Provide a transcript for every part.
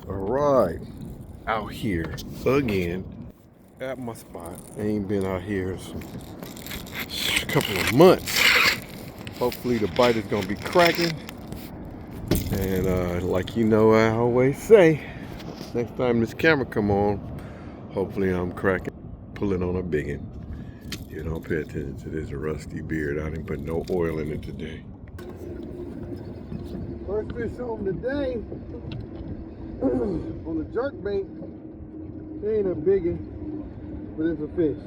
All right, out here again at my spot. I ain't been out here a couple of months. Hopefully the bite is gonna be cracking. And like you know, I always say, next time this camera come on, hopefully I'm cracking, pulling on a biggin. You don't pay attention to this rusty beard. I didn't put no oil in it today. First fish on the day on the jerk bait. It ain't a biggie, but it's a fish.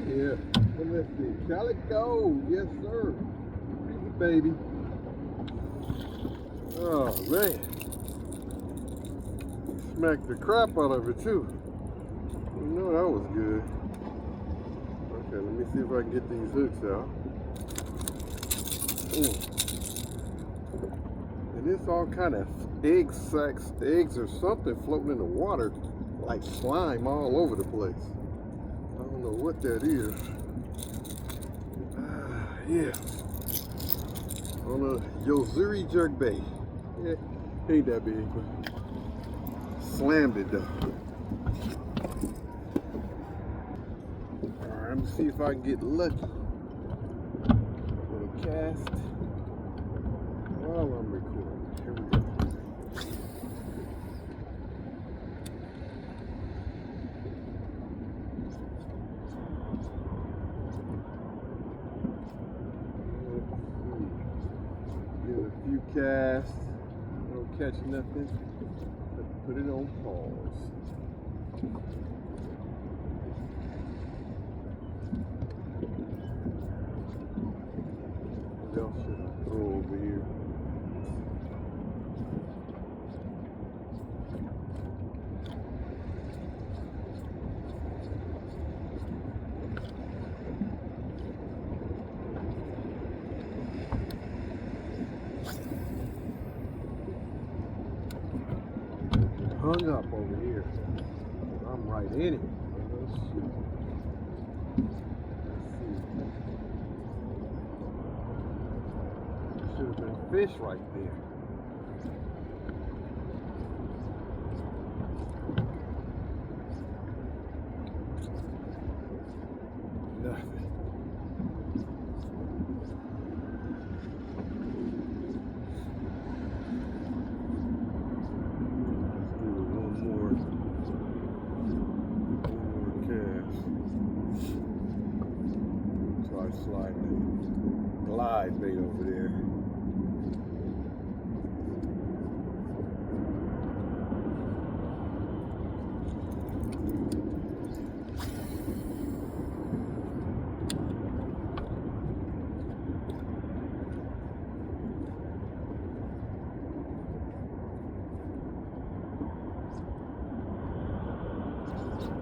Yeah, and let's see. Calico, yes sir. He's a baby. Oh man. Smacked the crap out of it too. You know that was good. Okay, let me see if I can get these hooks out. And it's all kind of egg sacs, eggs or something floating in the water like slime all over the place. I don't know what that is. Yeah. On a Yozuri jerkbait. Yeah, ain't that big, but slammed it though. Alright, let me see if I can get lucky. Little cast while I'm recording. Here we go. Give a few casts. Don't catch nothing. Let's put it on pause. What else should I throw over here? Hung up over here. I'm right in it. Let's see. Should have been fish right there. Nothing. Sliding glide bait over there.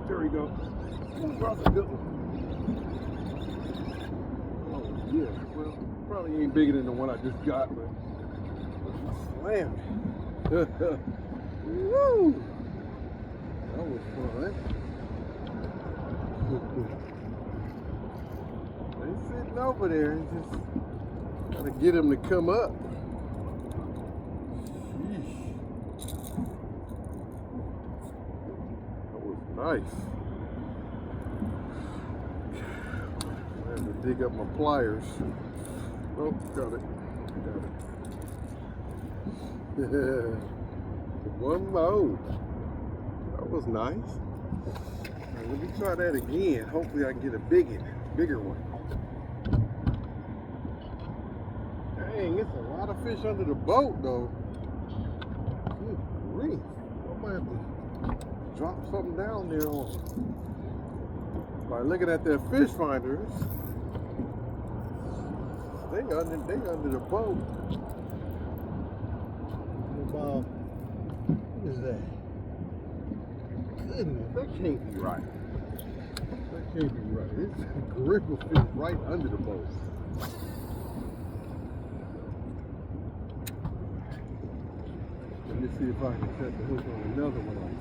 There we go. Ooh, that's a good one. Yeah, well, probably ain't bigger than the one I just got, but slam it. Woo! That was fun. They sitting over there and just gotta get them to come up. Sheesh. That was nice. Dig up my pliers. Oh, got it. One more. That was nice. Right, let me try that again. Hopefully I can get a bigger one. Dang, it's a lot of fish under the boat though. Good grief. I might have to drop something down there on it. By looking at their fish finders. They under the boat. About, what is that? Goodness, that can't be right. That can't be right. It's a grip of fish right under the boat. Let me see if I can set the hook on another one like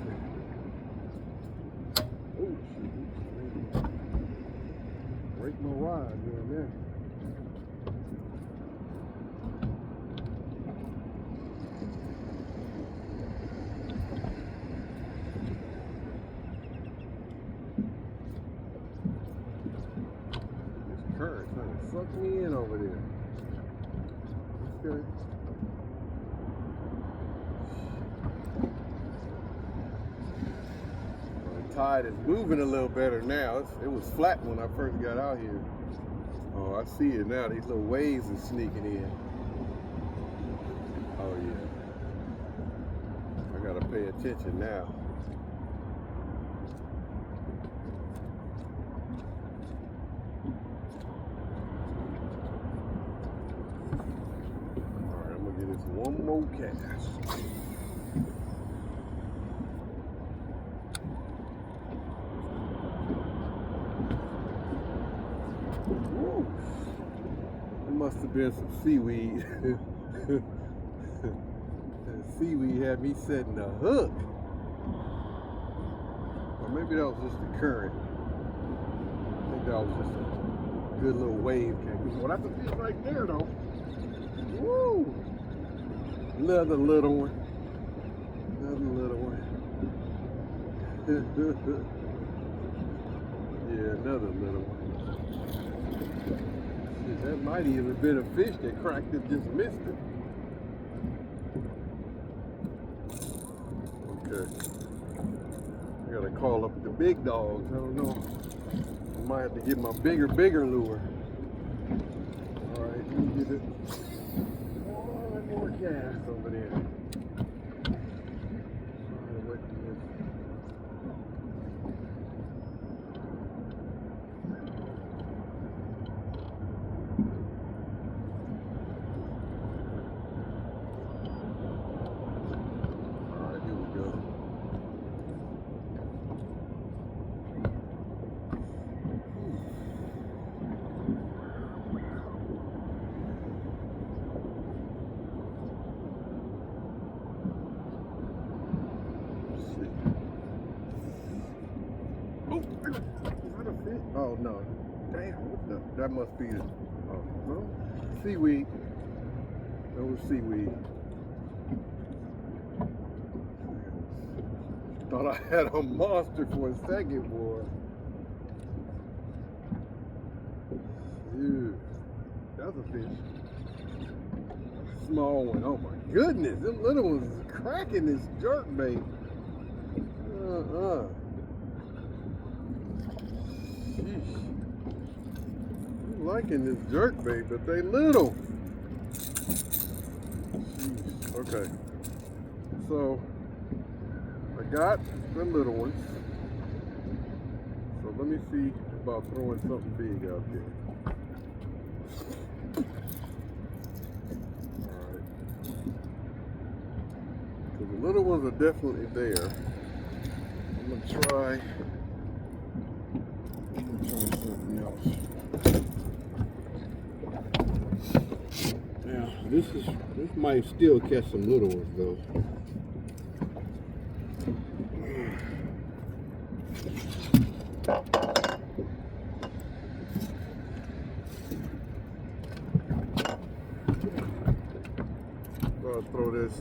that. Oh shoot. Break my rod doing that. suck me in over there. Okay. Well, the tide is moving a little better now. It was flat when I first got out here. Oh, I see it now. These little waves are sneaking in. Oh yeah. I gotta pay attention now. Alright, I'm gonna get this one more cast. Woo. There must have been some seaweed. That seaweed had me setting a hook. Or maybe that was just the current. I think that was just a good little wave came. Well, that's a fish right there, though. Woo! Another little one. Another little one. Yeah, another little one. Shit, that might even have been a fish that cracked it, just missed it. Okay. I gotta call up the big dogs. I don't know. I might have to get my bigger lure. Alright, let me get it. One more cast over there. Alright, wait for this. Alright, here we go. Oh, is that a fish? Oh no. Damn, what the? That must be it. Oh, no? Seaweed. That was seaweed. Thought I had a monster for a second, boy. Dude, that's a fish. Small one. Oh my goodness, them little ones is cracking this jerk bait. Sheesh. I'm liking this jerk bait, but they little. Sheesh. Okay. So I got the little ones. So let me see about throwing something big out there. Alright. Because the little ones are definitely there. I'm gonna try something else. Now this might still catch some little ones though. I'll throw this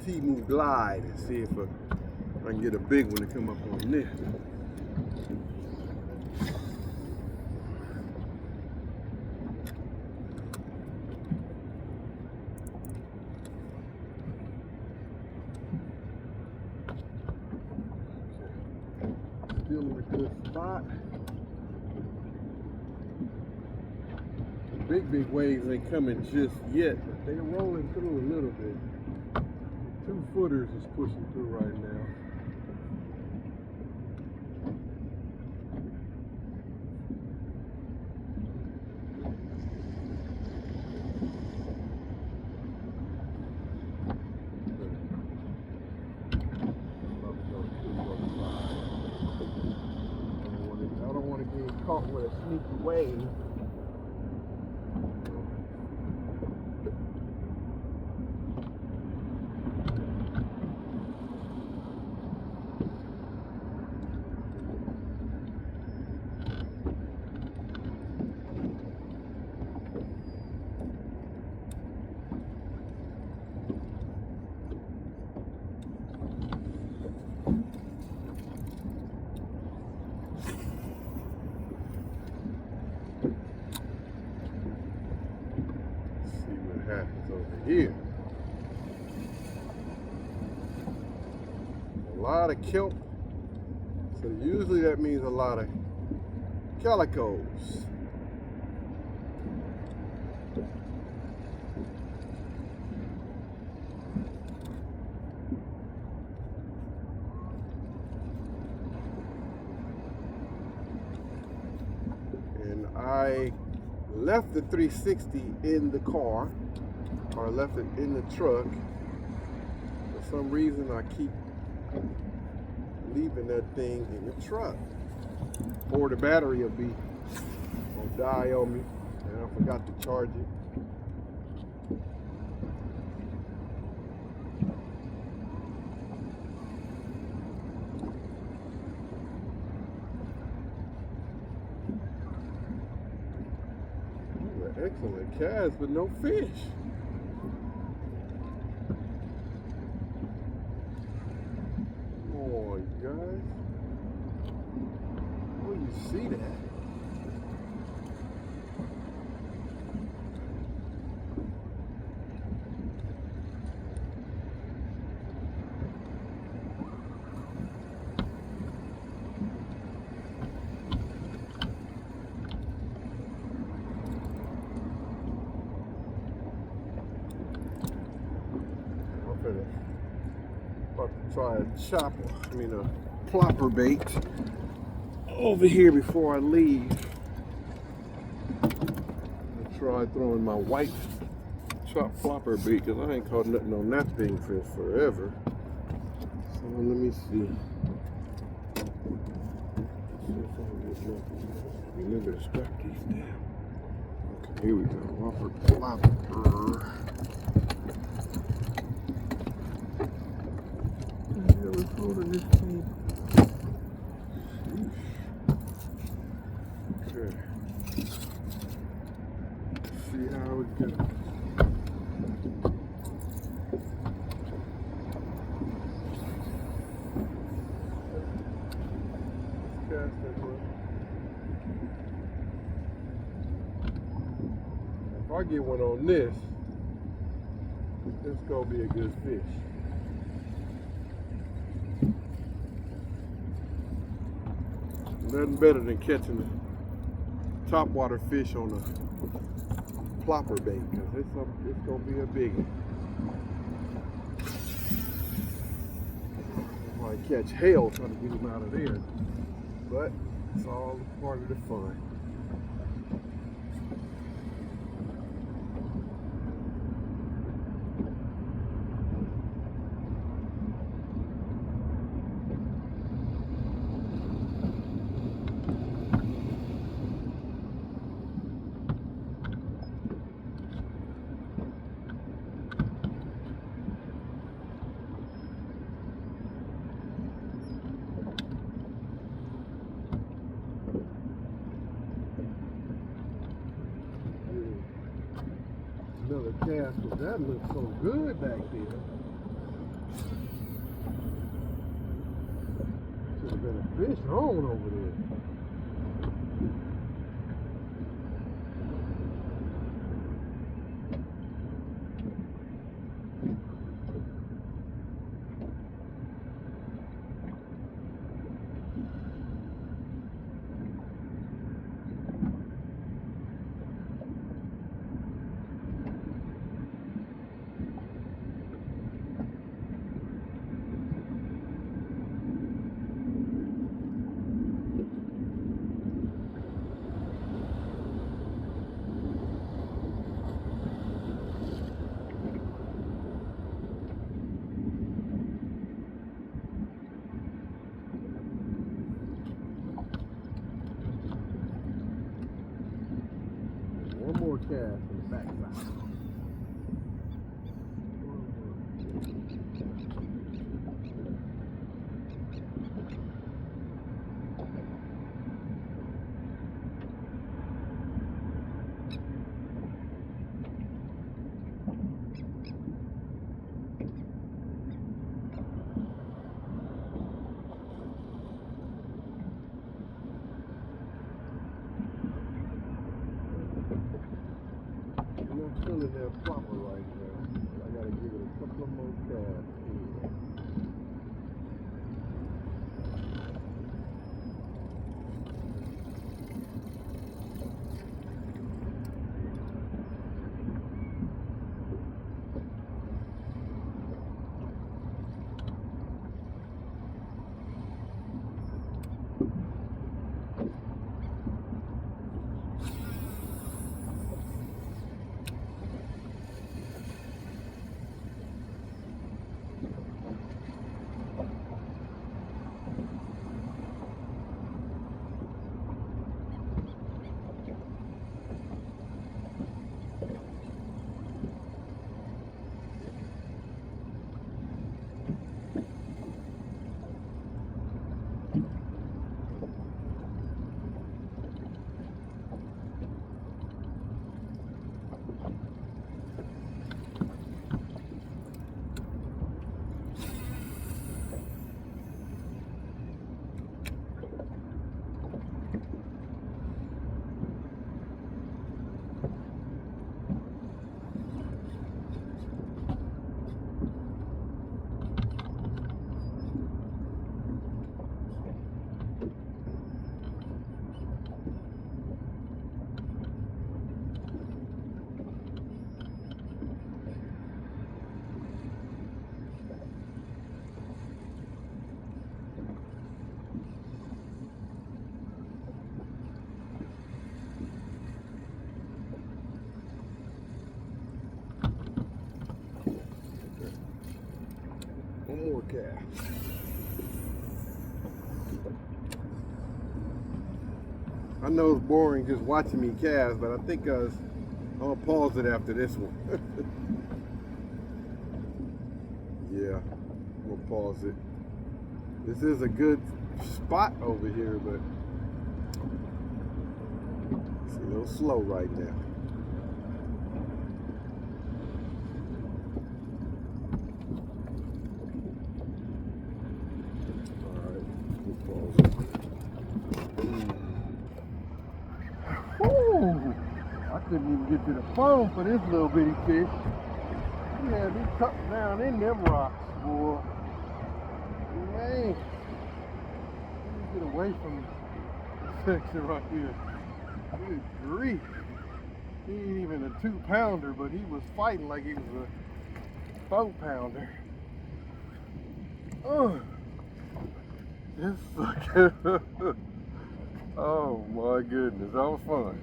Timu Glide and see if I can get a big one to come up on this. Still in a good spot. The big waves ain't coming just yet, but they're rolling through a little bit. 2 footers is pushing through right now. I don't want to get caught with a sneaky wave. here. A lot of kelp. So usually that means a lot of calicos. And I left the 360 in the car, or I left it in the truck. For some reason I keep leaving that thing in the truck, or the battery will be gonna die on me, and I forgot to charge it. Excellent cast, but no fish. Come on, guys. Where do you see that? About to try a plopper bait over here before I leave. I'll try throwing my white chopped plopper bait because I ain't caught nothing on that thing for forever. So let me see. Remember to strap these down. Okay, here we go. Whopper plopper. Holding this thing. Okay. Let's see how it goes. Cast that one. If I get one on this, it's gonna be a good fish. Nothing better than catching a topwater fish on a plopper bait, because it's gonna be a biggie. I might catch hell trying to get him out of there, but it's all part of the fun. Another cast, because that looks so good back there. Should have been a fish on over there. One more cast on the backside. I'm feeling that proper right now. cast. I know it's boring just watching me cast, but I think I'm gonna pause it after this one. Yeah, we'll pause it. This is a good spot over here, but it's a little slow right now. All right, we'll pause it. Woo! I couldn't even get to the phone for this little bitty fish. He had me tucked down in them rocks, boy. Man, let me get away from this section right here. Good grief. He ain't even a 2-pounder, but he was fighting like he was a 4-pounder. Oh, this sucker. Oh my goodness, that was fun.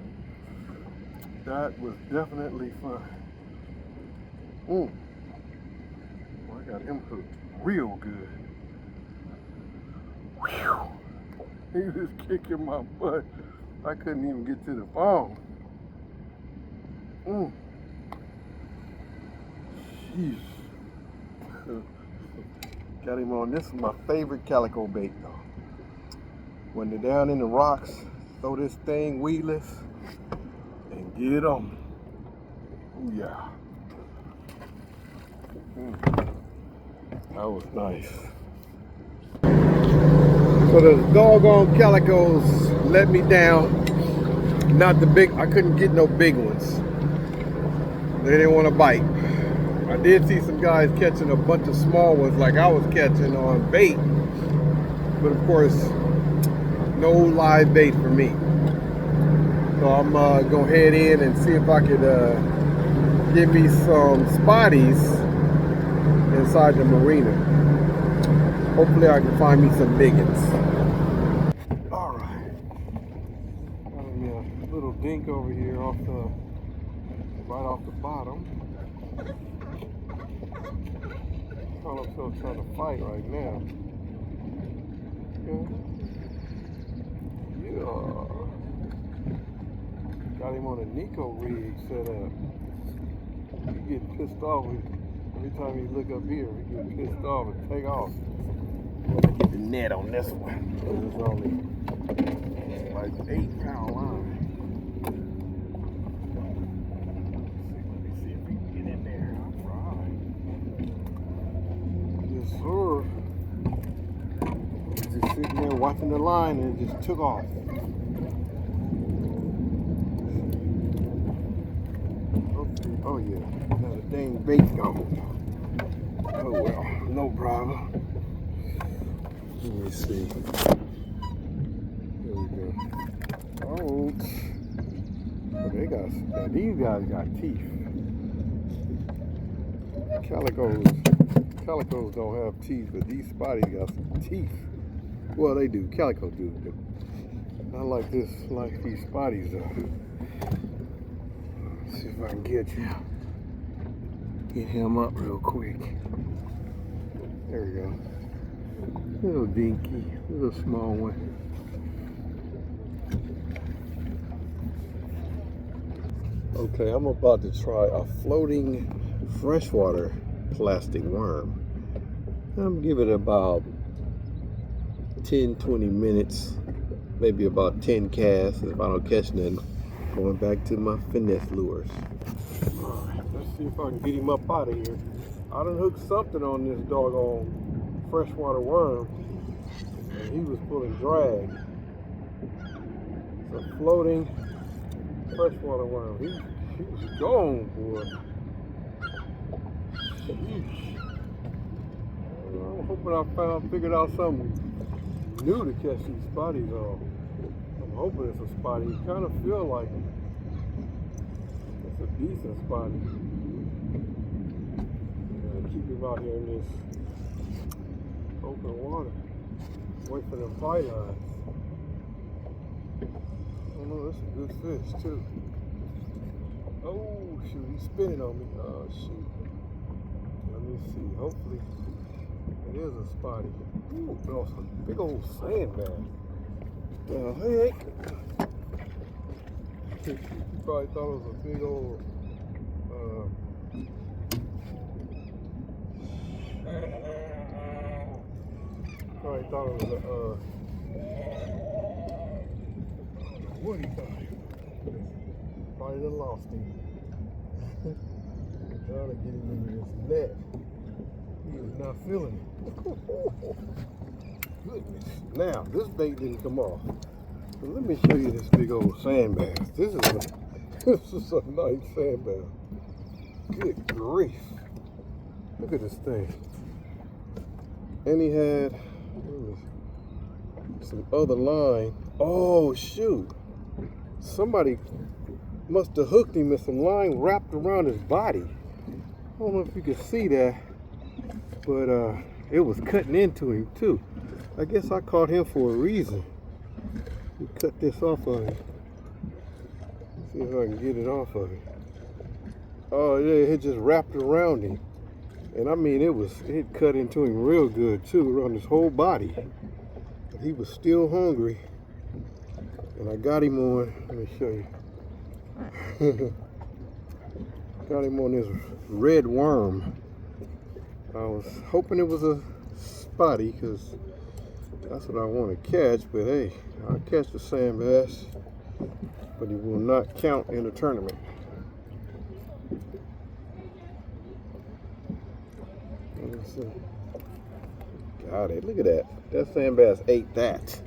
That was definitely fun. Well, I got him hooked real good. Whew. He was kicking my butt. I couldn't even get to the phone. Jeez. Got him on. This is my favorite calico bait though. When they're down in the rocks, throw this thing weedless and get on. Oh yeah. That was nice. So the doggone calicos let me down. Not the big, I couldn't get no big ones. They didn't want to bite. I did see some guys catching a bunch of small ones like I was catching on bait. But of course, no live bait for me. So I'm gonna head in and see if I could get me some spotties inside the marina. Hopefully I can find me some big ones. All right. Got me a little dink over here right off the bottom. Call himself trying to fight right now. Yeah. Got him on a Nico rig set up. He getting pissed off every time he look up here. He getting pissed off and take off. Get the net on this one. This is only like 8-pound line. Let me see if we can get in there. All right. Yes, sir. Just sitting there watching the line and it just took off. Oh yeah, got a dang bait gone. Oh well, no problem. Let me see. Here we go. Oh, now these guys got teeth. Calicos don't have teeth, but these spotties got some teeth. Well, they do. Calico do, but not like this, like these spotties though. Let's see if I can get him up real quick. There we go. Little dinky, little small one. Okay, I'm about to try a floating freshwater plastic worm. I'm giving it about 10-20 minutes, maybe about 10 casts. If I don't catch nothing, going back to my finesse lures. Alright, let's see if I can get him up out of here. I done hooked something on this doggone freshwater worm, and he was pulling drag. It's a floating freshwater worm. He was gone, boy. Sheesh. I'm hoping I figured out something new to catch these spotties off. I'm hoping it's a spotty. It kind of feel like it's a decent spotty. Gotta keep him out here in this open water. Wait for them fight lines. Oh no, that's a good fish too. Oh shoot, he's spinning on me. Oh shoot. Let me see. Hopefully It is a spotty. Ooh, no, it's a big old sand bass. The heck? You probably thought it was a big old probably thought it was a what he thought? Probably done lost him. Trying to get him into this net. He is not feeling it. Goodness. Now, this bait didn't come off. But let me show you this big old sand bass. This is a nice sand bass. Good grief. Look at this thing. And he had some other line. Oh, shoot. Somebody must have hooked him with some line wrapped around his body. I don't know if you can see that, but it was cutting into him too. I guess I caught him for a reason. We cut this off of him. See if I can get it off of him. Oh yeah, it just wrapped around him. And I mean, it cut into him real good too, around his whole body. But he was still hungry. And I got him on, let me show you. Got him on this red worm. I was hoping it was a spotty because that's what I want to catch, but hey, I'll catch the sand bass, but it will not count in the tournament. Let's see. Got it. Look at that. That sand bass ate that.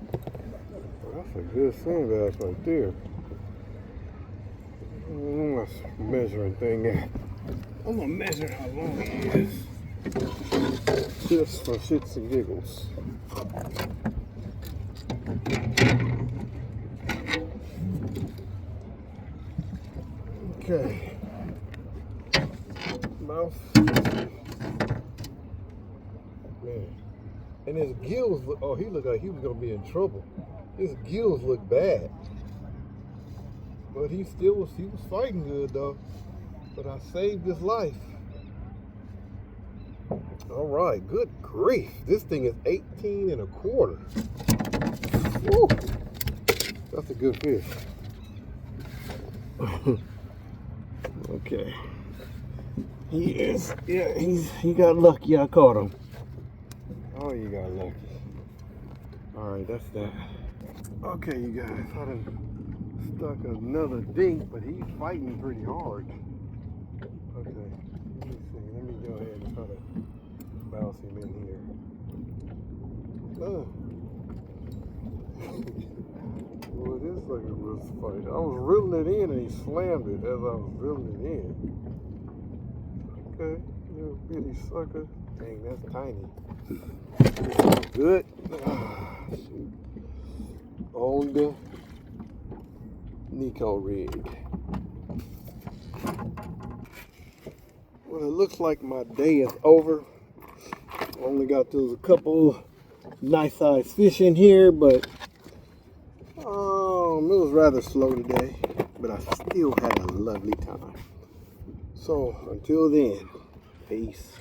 That's a good sand bass right there. I'm not measuring thing at. I'm gonna measure how long it is. Just for shits and giggles. Okay. Mouth. Man. And his gills look, oh, he looked like he was gonna be in trouble. His gills look bad. But he was fighting good though. But I saved his life. All right, good grief. This thing is 18 1/4. Woo. That's a good fish. Okay. He got lucky I caught him. Oh, you got lucky. All right, that's that. Okay, you guys, I done stuck another dink, but he's fighting pretty hard. Okay, let me see. Let me go ahead and try to bounce him in here. Well, this sucker was fighting. I was reeling it in and he slammed it as I was reeling it in. Okay, little bitty sucker. Dang, that's tiny. Good. Shoot. On the Nico rig. Well, it looks like my day is over. Only got those a couple nice sized fish in here, but it was rather slow today, but I still had a lovely time. So until then, peace.